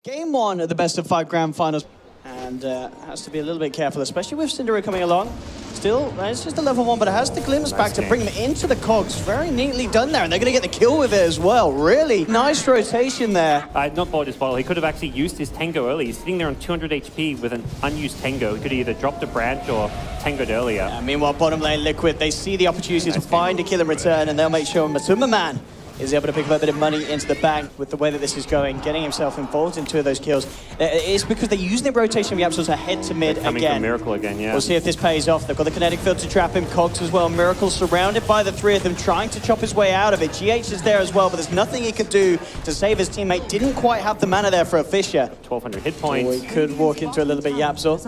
Game one of the best of 5 grand finals, and has to be a little bit careful, especially with Syndra coming along. Still, it's just a level 1, but it has the glimpse back to bring them into the cogs. Very neatly done there, and they're going to get the kill with it as well. Really nice rotation there. Not bought his bottle. He could have actually used his Tango early. He's sitting there on 200 HP with an unused Tango. He could have either dropped a branch or Tangoed earlier. Meanwhile, bottom lane Liquid, they see the opportunity to find a kill in return, and they'll make sure Matumba Man is able to pick up a bit of money into the bank with the way that this is going, getting himself involved in 2 of those kills. It's because they're using the rotation of the Absols ahead to mid coming again. From Miracle again, yeah. We'll see if this pays off. They've got the kinetic field to trap him, Cogs as well. Miracle surrounded by the 3 of them, trying to chop his way out of it. GH is there as well, but there's nothing he can do to save his teammate. Didn't quite have the mana there for a Fisher. 1,200 hit points. Oh, he could walk into a little bit Yapzor.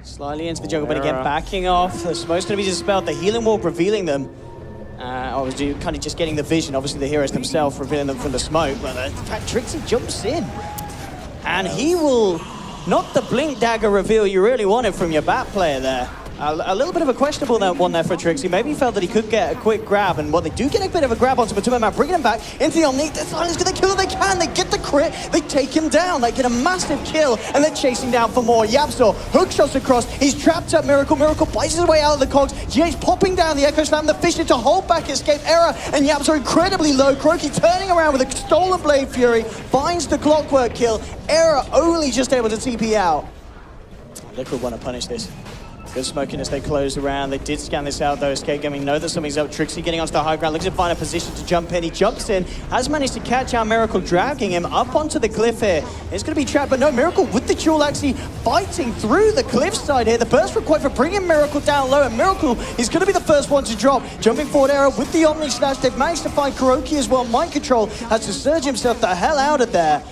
Slightly into the jungle, but again, backing off. The smoke's going to be dispelled. The healing wall revealing them. Obviously, kind of just getting the vision. Obviously, the heroes themselves revealing them from the smoke. But in fact, Trixie jumps in. And he will, not the blink dagger reveal you really wanted from your bat player there. A little bit of a questionable one there for Trixie. Maybe he felt that he could get a quick grab, and they do get a bit of a grab onto Matumba Man, bringing him back into the Omni. Silence going to kill if they can. They get the crit. They take him down. They get a massive kill, and they're chasing down for more. Yapzor hook shots across. He's trapped up Miracle. Miracle bites his way out of the cogs. GH popping down the Echo Slam. The Fisher to hold back escape error, and Yapzor incredibly low. Croaky turning around with a stolen Blade Fury, finds the Clockwork kill. Error only just able to TP out. Liquid want to punish this. Good smoking as they close around. They did scan this out though. Escape Gaming know that something's up. Trixie getting onto the high ground, looking to find a position to jump in. He jumps in, has managed to catch out Miracle, dragging him up onto the cliff here. It's going to be trapped, but no, Miracle with the duel actually fighting through the cliffside here. The burst required for bringing Miracle down low, and Miracle is going to be the first one to drop. Jumping forward arrow with the Omni Slash. They've managed to find Kuroki as well. Mind Control has to surge himself the hell out of there.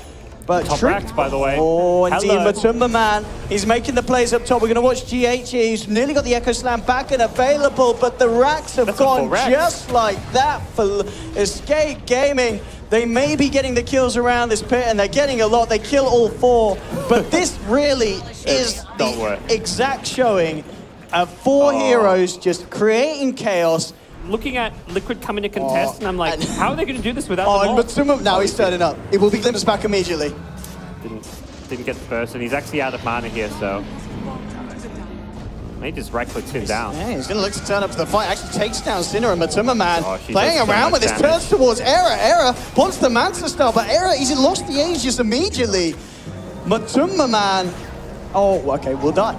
But top racked, by the way. Oh, indeed, Hello. Matumba Man. He's making the plays up top. We're going to watch GH. He's nearly got the Echo Slam back and available, but the racks have gone just like that for Escape Gaming. They may be getting the kills around this pit, and they're getting a lot. They kill all 4, but this really is the exact showing of 4 heroes just creating chaos. Looking at Liquid coming to contest, and I'm like, how are they going to do this without the and Matumba, now he's turning up. It will be glimpsed back immediately. Didn't get the first, and he's actually out of mana here, so he just right-clicks him down. Yeah, he's going to look to turn up to the fight. Actually takes down Sinner, and Matumba Man playing so around with his damage. turns towards Error. Error wants the Mansa style, but Error, he's lost the Aegis immediately. Matumba Man, oh, okay, we'll die.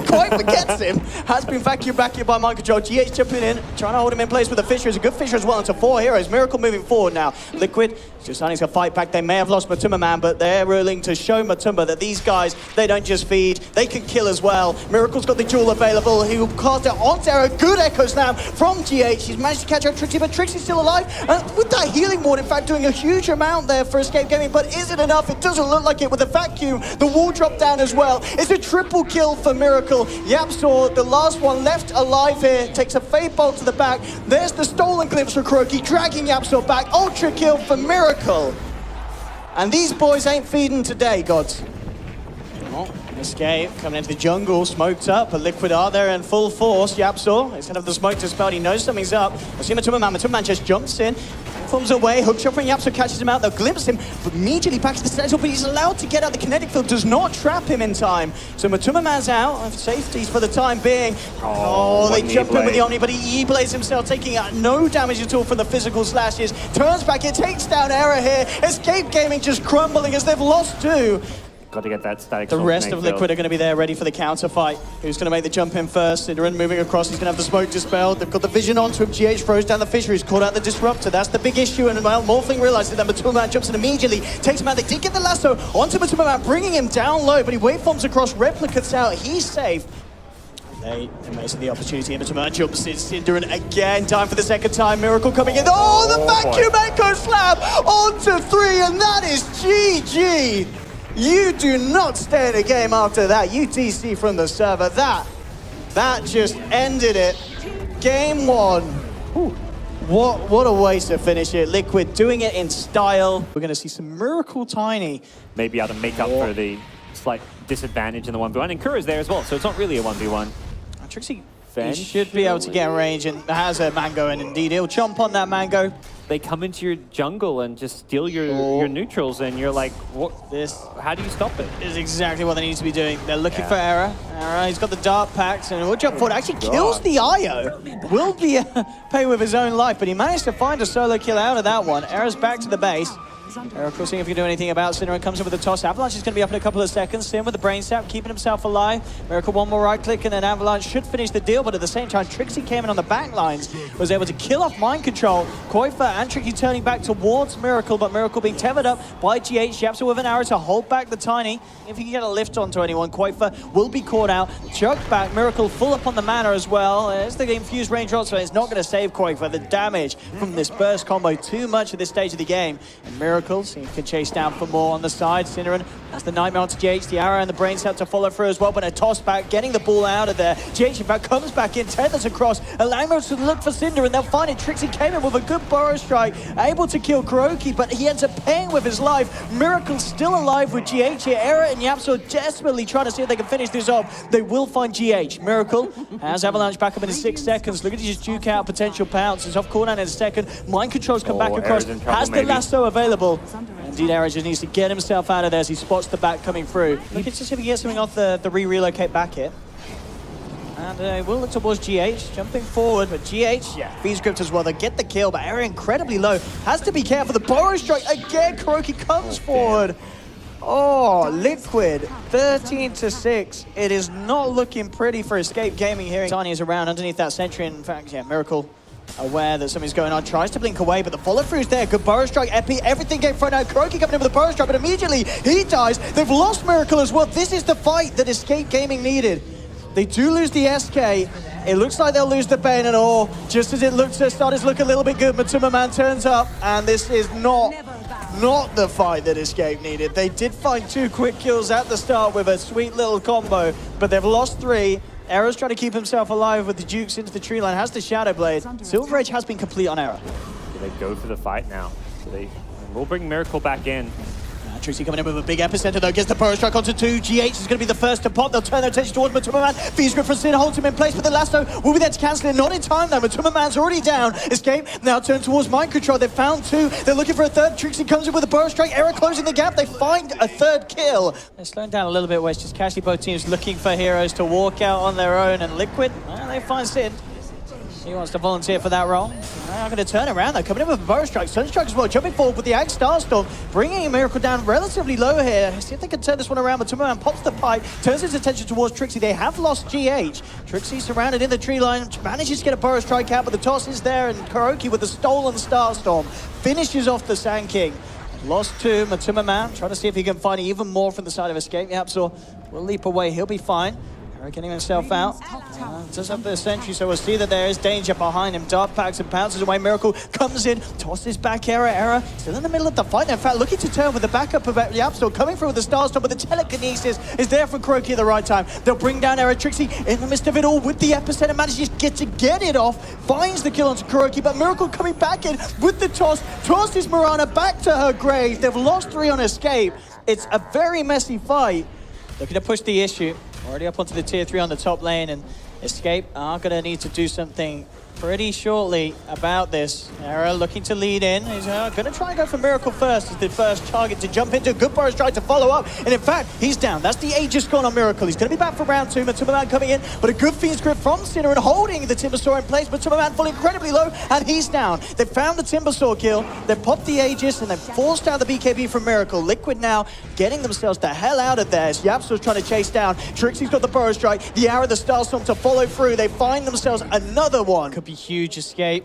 Quite forgets him. Has been vacuumed back here by Mind Control. GH jumping in, trying to hold him in place with the Fisher. It's a good Fisher as well into 4 heroes. Miracle moving forward now. Liquid just starting to fight back. They may have lost Matumba Man, but they're willing to show Matumba that these guys, they don't just feed, they can kill as well. Miracle's got the jewel available. He will cast it onto Error. Good Echo Slam from GH. He's managed to catch out Trixie, but Trixie's still alive. And with that healing ward, in fact, doing a huge amount there for Escape Gaming, but is it enough? It doesn't look like it with the vacuum. The wall dropped down as well. It's a triple kill for Miracle. Yapzor, the last one left alive here, takes a Fade Bolt to the back. There's the stolen glimpse for Croaky, dragging Yapzor back. Ultra kill for Miracle. And these boys ain't feeding today, Godz. Oh, Escape coming into the jungle, smoked up, but Liquid are there in full force. Yapzor, instead of the smoke dispelled, he knows something's up. I see Matumba Man. Matumba Man just jumps in, forms away, hook shot from Yapzor, catches him out. They'll glimpse him, but immediately back to the central, but he's allowed to get out. The kinetic field does not trap him in time. So Matumba Man's out of safeties for the time being. Oh, they jump in with the Omni, but he E-blades himself, taking out no damage at all from the physical slashes. Turns back, it takes down Error here. Escape Gaming just crumbling as they've lost 2. Got to get that static. The rest of Liquid are going to be there ready for the counter fight. Who's going to make the jump in first? Sidran moving across. He's going to have the smoke dispelled. They've got the vision onto him. GH throws down the Fisher. He's caught out the Disruptor. That's the big issue. And well, Morphling realizes that Matumba Man jumps in immediately. Takes him out. They did get the lasso onto Matumba Man, bringing him down low. But he waveforms across. Replicates out. He's safe. They missing the opportunity. Matumba Man jumps in. Sidran again. Time for the second time. Miracle coming in. Oh, the vacuum Echo Slam onto 3. And that is GG. You do not stay in a game after that. UTC from the server. That just ended it. Game 1. Ooh. What a way to finish it. Liquid doing it in style. We're going to see some Miracle Tiny. Maybe able to make up for the slight disadvantage in the 1v1. And Kura's there as well, so it's not really a 1v1. Trixie He should be able to get range and has a mango, and indeed he'll chomp on that mango. They come into your jungle and just steal your neutrals, and you're like, what? How do you stop it? Is exactly what they need to be doing. They're looking for Era. Era, he's got the dart packs, and will jump forward. Actually kills the IO. Will be pay with his own life, but he managed to find a solo kill out of that one. Era's back to the base. Era, of course, seeing if he can do anything about Cinnamon. Comes in with a toss. Avalanche is going to be up in a couple of seconds. Sim with the brain sap, keeping himself alive. Miracle one more right click, and then Avalanche should finish the deal. But at the same time, Trixie came in on the back lines, was able to kill off Mind Control. Koifa and Trixie turning back towards Miracle, but Miracle being tethered up by GH. Yapsa with an arrow to hold back the Tiny. If he can get a lift onto anyone, Koifa will be caught out. Chucked back. Miracle full up on the mana as well. It's the infused range rod, so it's not going to save Koifa. The damage from this burst combo too much at this stage of the game. And Miracle, see if he can chase down for more on the side. Cinnamon, that's the nightmare onto GH. The arrow and the brain set to follow through as well, but a toss back, getting the ball out of there. GH, in fact, comes back in, tethers across, allowing him to look for Cinder, and they'll find it. Trixie came in with a good burrow strike, able to kill Kuroki, but he ends up paying with his life. Miracle still alive with GH here. Era and Yapso desperately trying to see if they can finish this off. They will find GH. Miracle has Avalanche back up in 6 seconds. Look at just juke out potential pounce. It's off cooldown in a second. Mind Control's come back across. Has the lasso available. Indeed, Era just needs to get himself out of there as he spots the back coming through. Look at just if he gets something off the relocate back hit. And we'll look towards GH, jumping forward, but GH, feeds gripped as well. They get the kill, but Era incredibly low. Has to be careful. The burrow strike again. Kuroki comes forward. Oh, Liquid, 13-6. It is not looking pretty for Escape Gaming here. Tiny is around underneath that sentry. In fact, Miracle aware that something's going on, tries to blink away, but the follow-through is there. Good burrow strike, Epi, everything getting thrown out. Kuroki coming in with a burrow strike, but immediately he dies. They've lost Miracle as well. This is the fight that Escape Gaming needed. They do lose the SK. It looks like they'll lose the Bane and all. Just as it looks, started to look a little bit good. Matuma Man turns up, and this is not the fight that Escape needed. They did find 2 quick kills at the start with a sweet little combo, but they've lost 3. Era's trying to keep himself alive with the Jukes into the tree line, has the Shadow Blade. Silver Edge has been complete on Era. Do they go for the fight now? So they will bring Miracle back in. Trixie coming in with a big epicenter though, gets the burrow strike onto 2. GH is going to be the first to pop. They'll turn their attention towards Matuma Man. Fees grip from Sin, holds him in place, but the lasso will be there to cancel it. Not in time though. Matuma Man's already down. Escape now turn towards Mind Control. They've found 2. They're looking for a third. Trixie comes in with a burrow strike. Era closing the gap. They find a third kill. They're slowing down a little bit where it's just casually both teams looking for heroes to walk out on their own, and Liquid, well, they find Sin. He wants to volunteer for that role. I'm going to turn around though, coming in with a burrow strike. Sunstrike as well, jumping forward with the Ag Starstorm, bringing Miracle down relatively low here. See if they can turn this one around. But Matuma Man pops the pipe, turns his attention towards Trixie. They have lost GH. Trixie surrounded in the tree line, manages to get a burrow strike out, but the toss is there, and Kuroki with the stolen Starstorm finishes off the Sand King. Lost 2, Matuma Man trying to see if he can find even more from the side of Escape. Yapsor will leap away, he'll be fine. Era getting himself out. Does have the sentry, so we'll see that there is danger behind him. Dart packs and pounces away. Miracle comes in, tosses back Era still in the middle of the fight. In fact, looking to turn with the backup of Yapstor, coming through with the Starstorm, but the telekinesis is there for Kuroki at the right time. They'll bring down Era. Trixie in the midst of it all with the epicenter, manages to get it off, finds the kill onto Kuroki, but Miracle coming back in with the toss, tosses Mirana back to her grave. They've lost 3 on Escape. It's a very messy fight. Looking to push the issue. Already up onto the tier 3 on the top lane, and Escape are going to need to do something pretty shortly about this. Era looking to lead in. He's going to try and go for Miracle first as the first target to jump into. Good burrow strike to follow up, and in fact, he's down. That's the Aegis gone on Miracle. He's going to be back for round 2. Matuma Man coming in, but a good Fiend's Grip from Sinner and holding the Timbersaw in place. Matuma Man falling incredibly low, and he's down. They've found the Timbersaw kill. They've popped the Aegis, and they've forced out the BKB from Miracle. Liquid now getting themselves the hell out of there. Yapsor's trying to chase down. Trixie's got the burrow strike. The arrow, the Starstorm to follow through. They find themselves another one. Could be huge. Escape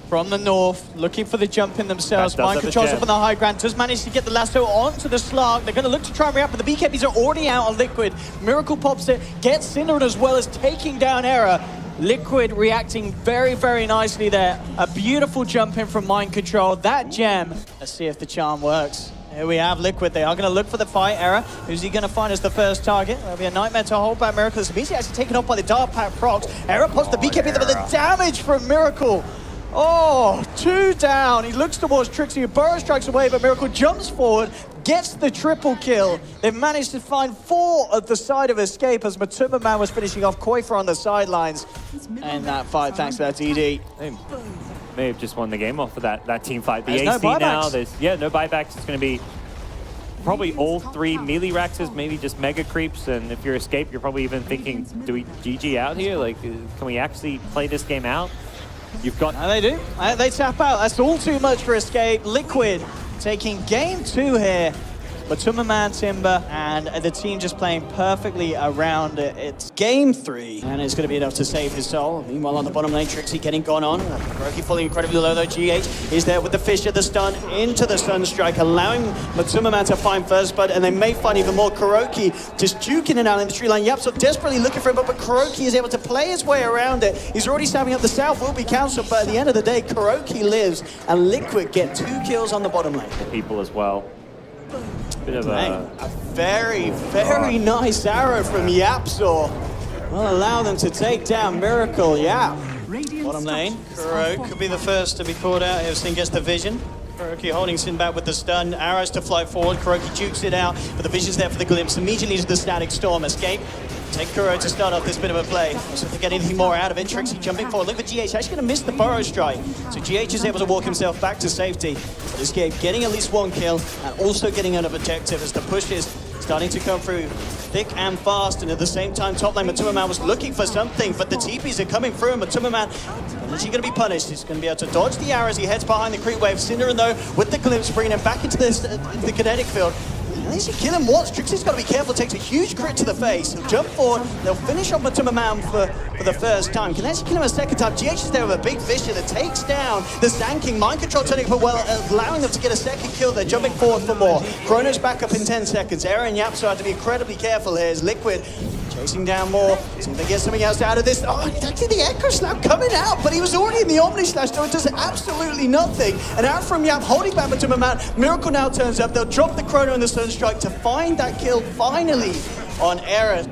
from the north, looking for the jump in themselves. Mind Control's up on the high ground, does manage to get the lasso onto the Slark. They're going to look to try and react, but the BKBs are already out on Liquid. Miracle pops it, gets Cinder as well as taking down Era. Liquid reacting very, very nicely there. A beautiful jump in from Mind Control. That gem. Let's see if the charm works. Here we have Liquid. They are going to look for the fight. Era, who's he going to find as the first target? There'll be a nightmare to hold back Miracle. It's immediately actually taken off by the Dart Pack procs. Era pops the BKB, but the damage from Miracle. Oh, 2 down. He looks towards Trixie, who burrow strikes away, but Miracle jumps forward, gets the triple kill. They've managed to find 4 at the side of Escape as Matumbaman was finishing off Koifer on the sidelines. And that fight, thanks to that DD. They may have just won the game off of that team fight. The There's no AC now, buybacks. no buybacks. It's going to be probably all 3 melee Raxes, maybe just mega creeps. And if you're Escape, you're probably even thinking, do we GG out here? Like, can we actually play this game out? You've got... And they do. They tap out. That's all too much for Escape. Liquid taking game 2 here. Matumbaman, Timber, and the team just playing perfectly around it. It's game 3, and it's going to be enough to save his soul. Meanwhile, on the bottom lane, Trixie getting gone on. Roki falling incredibly low, though. GH is there with the Fisher, the stun into the stun strike, allowing Matumbaman to find first blood, and they may find even more. Kuroki just juking it out in the tree line. Yapso desperately looking for him, but Kuroki is able to play his way around it. He's already stabbing up the south, will be cancelled, but at the end of the day, Kuroki lives, and Liquid get 2 kills on the bottom lane. People as well. Bit of a very, very nice arrow from Yapsaw. Will allow them to take down Miracle Yap. Bottom lane, Kuro could be the first to be caught out if Sin gets the vision. Kuroki holding Sin back with the stun, arrows to fly forward. Kuroki jukes it out, but the vision's there for the glimpse. Immediately to the static storm. Escape. Take Kuro to start off this bit of a play. So if they get anything more out of it, Trixie jumping forward. Look for GH, actually going to miss the burrow strike. So GH is able to walk himself back to safety. But Escape getting at least 1 kill and also getting out of objective as the push is starting to come through thick and fast. And at the same time, top lane Matumbaman was looking for something, but the TPs are coming through and Matumbaman is he going to be punished? He's going to be able to dodge the arrows. He heads behind the creep wave. Synderen though, with the glimpse, bringing him back into the kinetic field. At least you kill him once. Trixie's got to be careful, takes a huge crit to the face. He'll jump forward, they'll finish on Matumbaman for the first time. Can actually kill him a second time. GH is there with a big Fisher that takes down the Sand King. Mind control turning for well, allowing them to get a second kill. They're jumping forward for more. Chrono's back up in 10 seconds. Era and Yapso have to be incredibly careful here as Liquid chasing down more. See if they get something else out of this. Oh, actually the Echo Slap coming out, but he was already in the Omni Slash, so it does absolutely nothing. And out from Yap, holding back Matumbaman. Miracle now turns up. They'll drop the Chrono and the Stun Strike to find that kill finally on Era.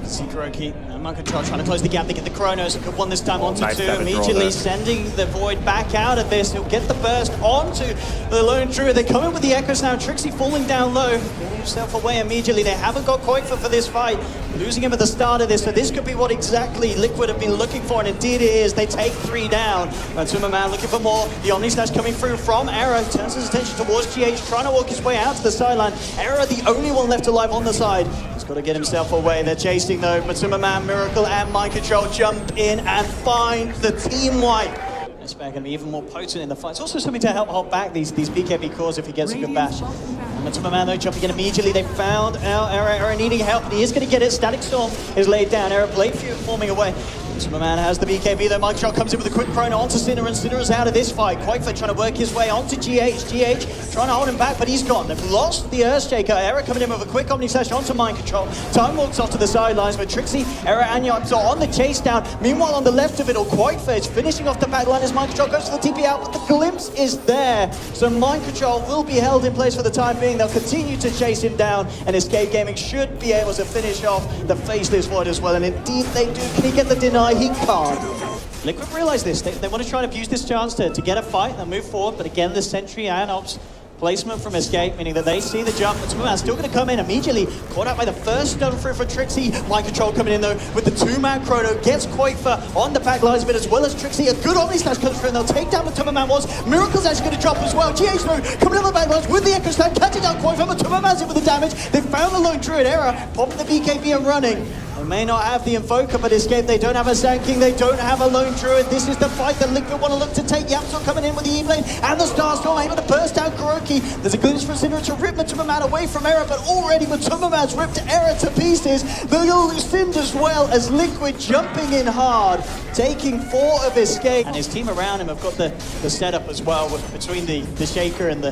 See Kuroki, Mind Control trying to close the gap. They get the Chronos. Could one this time onto 2. Immediately sending the Void back out of this. He'll get the burst onto the Lone Druid. They come in with the Echoes now. Trixie falling down low. Getting himself away immediately. They haven't got Koifer for this fight. Losing him at the start of this. So this could be what exactly Liquid have been looking for. And indeed it is. They take 3 down. Matumbaman looking for more. The Omni Slash coming through from Era. Turns his attention towards GH. Trying to walk his way out to the sideline. Era the only one left alive on the side. He's got to get himself away. They're chasing though. Matumbaman, Miracle, and Mind Control jump in and find the team wipe. This guy going to be even more potent in the fight. It's also something to help hold back these BKB cores if he gets a good bash. Matumbaman though jumping in immediately. They found out Era needing help, and he is going to get it. Static Storm is laid down. Era Blade Feud forming away. Matumbaman has the BKB though. Mind Control comes in with a quick chrono onto Synderen. Synderen's out of this fight. Koifer trying to work his way onto GH. GH trying to hold him back, but he's gone. They've lost the Earthshaker. Era coming in with a quick Omni Slash onto Mind Control. Time walks off to the sidelines, but Trixie, Era, and Yapso on the chase down. Meanwhile, on the left of it, Koifer is finishing off the back line as Mind Control goes to the TP out, but the glimpse is there. So Mind Control will be held in place for the time being. They'll continue to chase him down, and Escape Gaming should be able to finish off the Faceless Void as well. And indeed they do. Can he get the deny? He can't. Liquid realise this. They want to try and abuse this chance to get a fight and move forward, but again, the Sentry and Ops placement from Escape, meaning that they see the jump. Matumbaman still going to come in immediately. Caught out by the first stun through for Trixie. Mind Control coming in though with the 2-man Chrono. Gets Koifer on the back lines a bit as well as Trixie. A good Omni Slash comes through and they'll take down Matumbaman once. Miracle's actually going to drop as well. GH though coming on the back lines with the Echo Slam, catching down Koifer. Matumbaman's in with the damage. They found the Lone Druid. Era popping the BKB and running. They may not have the Invoker, but Escape, they don't have a Sand King, they don't have a Lone Druid. This is the fight that Liquid want to look to take. Yapso coming in with the E-Blade and the Starstorm, able to burst down Kuroki. There's a glimpse for Synderen to rip Matumbaman away from Era, but already Matumbaman's ripped Era to pieces. They'll Lucind as well as Liquid jumping in hard, taking 4 of Escape. And his team around him have got the setup as well, between the Shaker and the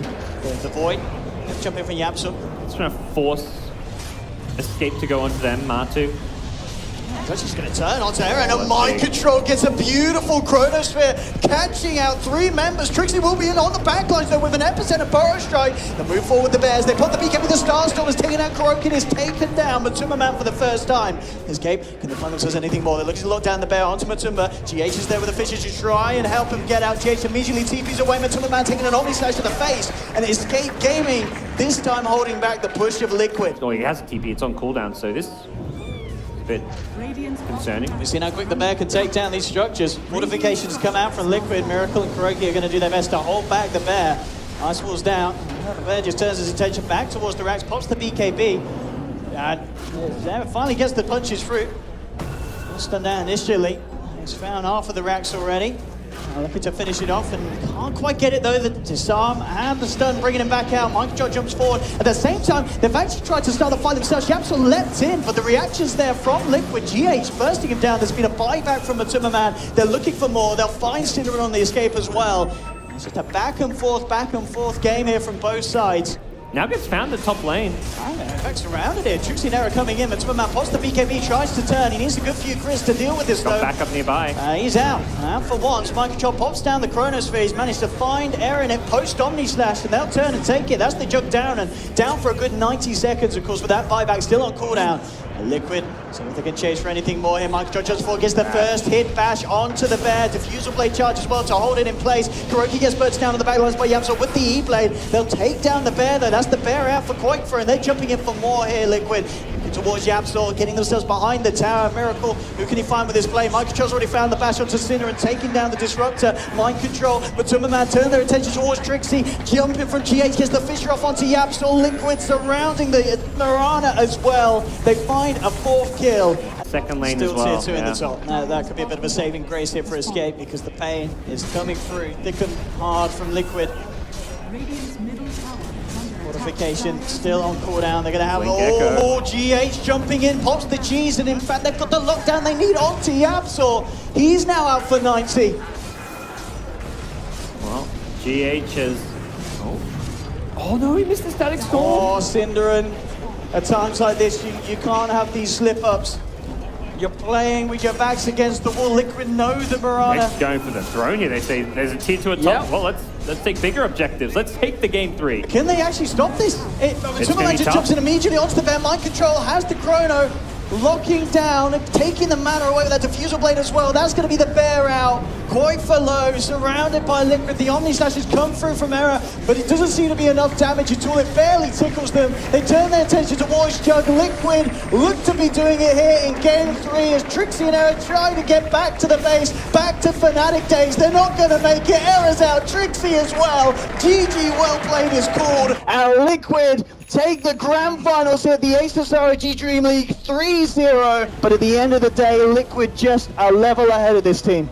Void. Jump in from Yapso. It's trying to force Escape to go onto them, Martu. Godz is going to turn onto Era, and a mind control gets a beautiful chronosphere, catching out 3 members. Trixie will be in on the backlines though with an epicenter burrow strike. They move forward with the Bears. They put the BKB with the Starstorm, is taken out. Kurokin is taken down. Matumba Man for the first time. Escape. Can they find themselves anything more? They're looking to lock down the Bear onto Matumba. GH is there with the Fishes to try and help him get out. GH immediately TPs away. Matumba Man taking an Omni Slash to the face. And Escape Gaming this time holding back the push of Liquid. Oh, he has a TP. It's on cooldown, so this is a bit concerning. We've seen how quick the Bear can take down these structures. Fortifications come out from Liquid. Miracle and Kuroki are going to do their best to hold back the Bear. Ice Wall's down. The Bear just turns his attention back towards the racks, pops the BKB. And there finally gets the punches through. Stun down initially. He's found half of the racks already. Looking to finish it off and can't quite get it though. The disarm and the stun bringing him back out. Microjoy jumps forward. At the same time, they've actually tried to start the fight themselves. Yapsel leapt in, but the reactions there from Liquid. GH bursting him down. There's been a buyback from Matumba Man. They're looking for more. They'll find Synderen on the escape as well. It's just a back and forth game here from both sides. Now gets found in top lane. Effects surrounded here. Trixie and Era coming in. Matumba Man pops the BKB, tries to turn. He needs a good few crits to deal with this though. Got back up nearby. He's out. And for once, Microchop pops down the chronosphere. He's managed to find Era in it post Omni Slash, and they'll turn and take it. That's the jug down, and down for a good 90 seconds, of course, with that buyback still on cooldown. Liquid, see if they can chase for anything more here. Microchop just forward, gets the first hit bash onto the Bear. Diffusal Blade charge as well to hold it in place. Kuroki gets burst down on the backlines by Yapsel with the E-Blade. They'll take down the Bear though. That's the Bear out for Quakefer, and they're jumping in for more here, Liquid. Towards Yapsel, getting themselves behind the tower. Miracle, who can he find with his blade? Microchop's already found the bash onto Sinner and taking down the Disruptor. Mind control, Matumba Man turn their attention towards Trixie. Jumping from GH, gets the Fisher off onto Yapsel. Liquid surrounding the Mirana as well. They find a 4th kill. Second lane Still as well. Tier 2 in the top. Now that could be a bit of a saving grace here for Escape because the pain is coming through thick and hard from Liquid. Fortification still on cooldown. They're going to have GH jumping in, pops the G's, and in fact they've got the lockdown they need onto Yapsel. He's now out for 90. Well, GH has... Oh no, he missed the static storm. Oh, Synderen. At times like this, you can't have these slip-ups. You're playing with your backs against the wall. Liquid know the Mirana. Next going for the throne here. They say there's a tier 2 at top. Yep. Well, let's take bigger objectives. Let's take the game 3. Can they actually stop this? Matumba just jumps in immediately onto the Bear. Mind control has the chrono. Locking down and taking the mana away with that Diffusal Blade as well. That's going to be the Bear out. Quakefer low, surrounded by Liquid. The Omni Slash has come through from Era, but it doesn't seem to be enough damage at all. It barely tickles them. They turn their attention towards Jug. Liquid look to be doing it here in game 3 as Trixie and Era try to get back to the base, back to Fnatic days. They're not going to make it. Era's out, Trixie as well. GG, well played is called. And Liquid take the grand finals here at the ASUS ROG DreamLeague 3-0. But at the end of the day, Liquid just a level ahead of this team.